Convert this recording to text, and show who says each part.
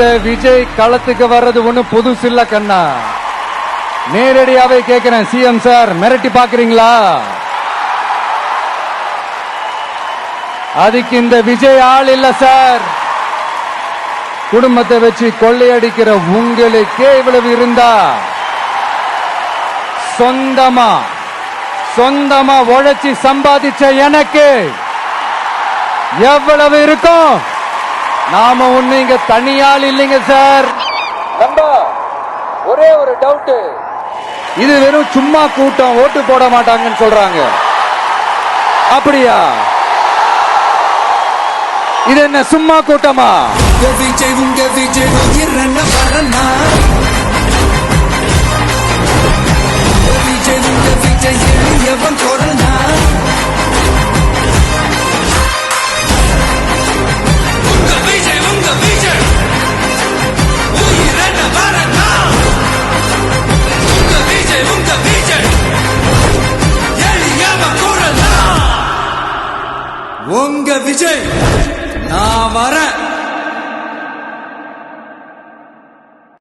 Speaker 1: இந்த விஜய் களத்துக்கு வர்றது ஒண்ணு புதுசு இல்ல கண்ணா. நேரடியாவே கேக்குறேன், சிஎம் சார் மிரட்டி பாக்குறீங்களா? அதுக்கு இந்த விஜய் ஆள் இல்ல சார். குடும்பத்தை வச்சு கொள்ளையடிக்கிற உங்களுக்கே இவ்வளவு இருந்தா, சொந்தமா உழைச்சி சம்பாதிச்ச எனக்கு எவ்வளவு இருக்கும்? நாம ஒண்ணு இங்க தனியால் இல்லைங்க சார். ஒரே ஒரு டவுட், இது வெறும் சும்மா கூட்டம், ஓட்டு போட மாட்டாங்கன்னு சொல்றாங்க. அப்படியா? இது என்ன சும்மா கூட்டமா?
Speaker 2: விஜய் உங்க விஜய் உயிரன வரனா, விஜய் உங்க விஜய் எவன் கொரனா, உங்க விஜய் உயிரன வரனா, உங்க விஜய் எவன் கொரனா, உங்க விஜய் நான் வரேன்.